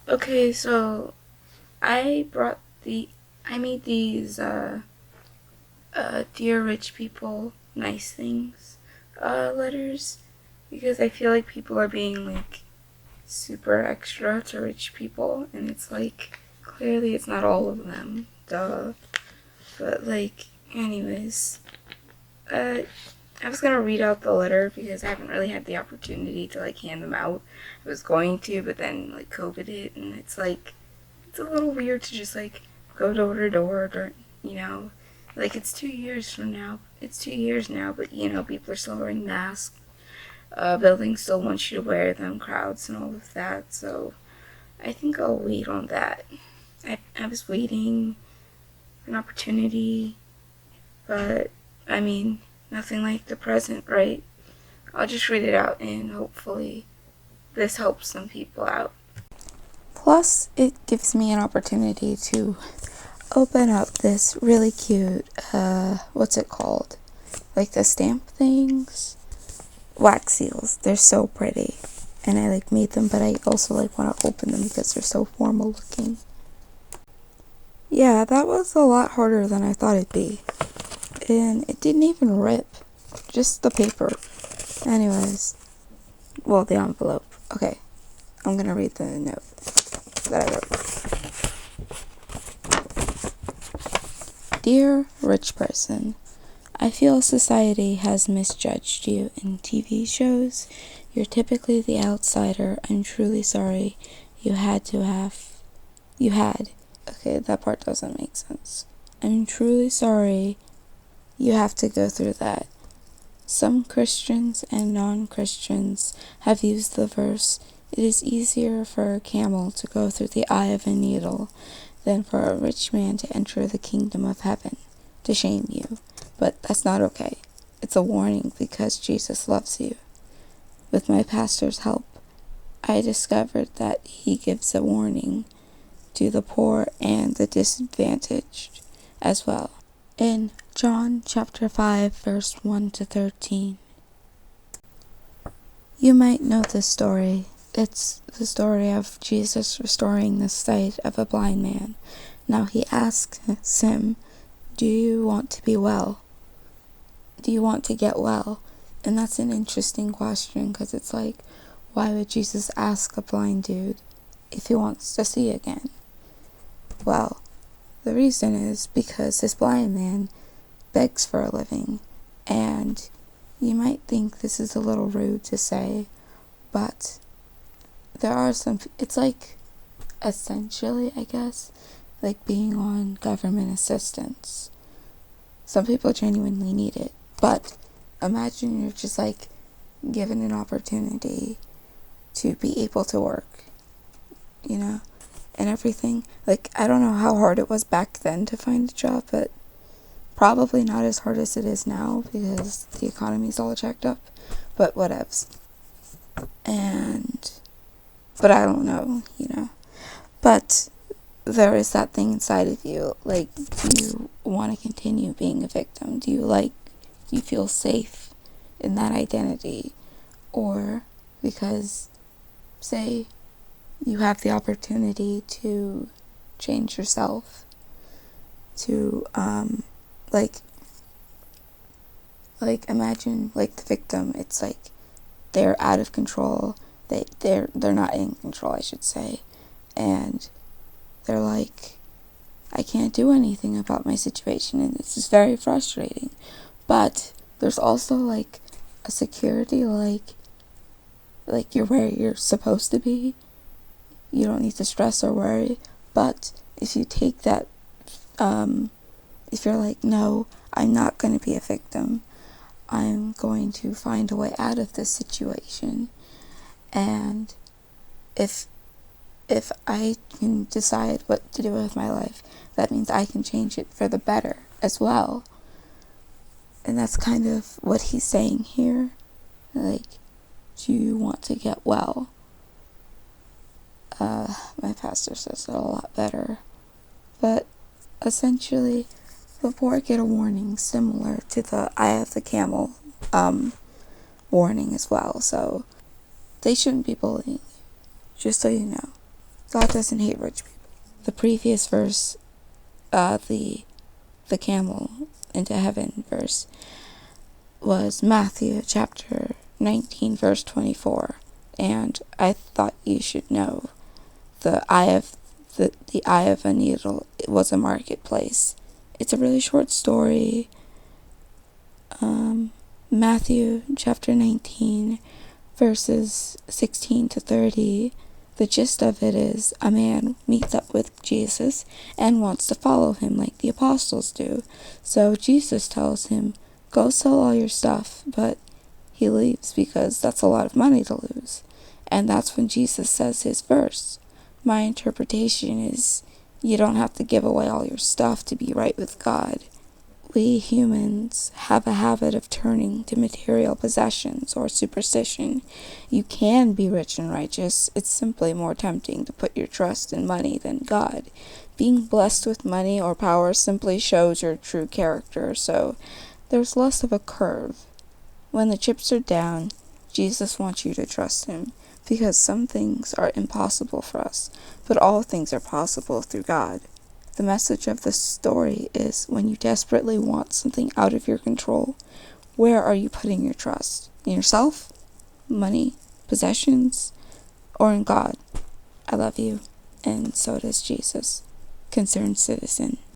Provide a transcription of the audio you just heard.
Okay, so I brought I made these, Dear Rich People, Nice Things, letters, because I feel like people are being, like, super extra to rich people, and it's like, clearly it's not all of them, duh. But, like, anyways, uh, I was gonna read out the letter because I haven't really had the opportunity to, like, hand them out. I was going to, but then, like, COVID hit, and it's like, it's a little weird to just, like, go door to door, or, you know, like, it's 2 years from now. It's 2 years now, but, people are still wearing masks. Buildings still want you to wear them, crowds and all of that, so I think I'll wait on that. I was waiting for an opportunity, but, I mean, nothing like the present, right? I'll just read it out and hopefully this helps some people out. Plus, it gives me an opportunity to open up this really cute, what's it called? Like the stamp things? Wax seals. They're so pretty. And I made them, but I also want to open them because they're so formal looking. Yeah, that was a lot harder than I thought it'd be. And it didn't even rip. Just the paper. Anyways. Well, the envelope. Okay. I'm gonna read the note that I wrote. Dear rich person, I feel society has misjudged you in TV shows. You're typically the outsider. I'm truly sorry you had. Okay, that part doesn't make sense. I'm truly sorry you have to go through that. Some Christians and non-Christians have used the verse, "It is easier for a camel to go through the eye of a needle than for a rich man to enter the kingdom of heaven," to shame you. But that's not okay. It's a warning because Jesus loves you. With my pastor's help, I discovered that he gives a warning to the poor and the disadvantaged as well. In John chapter 5, verse 1 to 13. You might know this story. It's the story of Jesus restoring the sight of a blind man. Now he asks him, "Do you want to be well? Do you want to get well?" And that's an interesting question because it's like, why would Jesus ask a blind dude if he wants to see again? Well, the reason is because this blind man begs for a living, and you might think this is a little rude to say, but there are it's like, essentially, I guess, like being on government assistance. Some people genuinely need it, but imagine you're just given an opportunity to be able to work, and everything. I don't know how hard it was back then to find a job, but probably not as hard as it is now because the economy's all jacked up, but whatevs. But I don't know, But there is that thing inside of you, do you want to continue being a victim? Do you feel safe in that identity? Or because, say, you have the opportunity to change yourself, to, imagine, the victim, it's they're out of control, they're not in control, I should say, and they're I can't do anything about my situation, and this is very frustrating. But there's also a security, you're where you're supposed to be. You don't need to stress or worry. But if you take that, if you're no, I'm not going to be a victim, I'm going to find a way out of this situation, and if I can decide what to do with my life, that means I can change it for the better as well. And that's kind of what he's saying here. Do you want to get well? My pastor says it a lot better. But essentially, the poor get a warning similar to the eye of the camel warning as well. So they shouldn't be bullying you, just so you know. God doesn't hate rich people. The previous verse, the camel into heaven verse, was Matthew chapter 19 verse 24. And I thought you should know the eye of a needle was a marketplace. It's a really short story. Matthew chapter 19 verses 16 to 30. The gist of it is a man meets up with Jesus and wants to follow him like the apostles do. So Jesus tells him, go sell all your stuff, but he leaves because that's a lot of money to lose. And that's when Jesus says his verse. My interpretation is, you don't have to give away all your stuff to be right with God. We humans have a habit of turning to material possessions or superstition. You can be rich and righteous. It's simply more tempting to put your trust in money than God. Being blessed with money or power simply shows your true character, so there's less of a curve. When the chips are down, Jesus wants you to trust him, because some things are impossible for us, but all things are possible through God. The message of this story is, when you desperately want something out of your control, where are you putting your trust? In yourself? Money? Possessions? Or in God? I love you, and so does Jesus. Concerned citizen.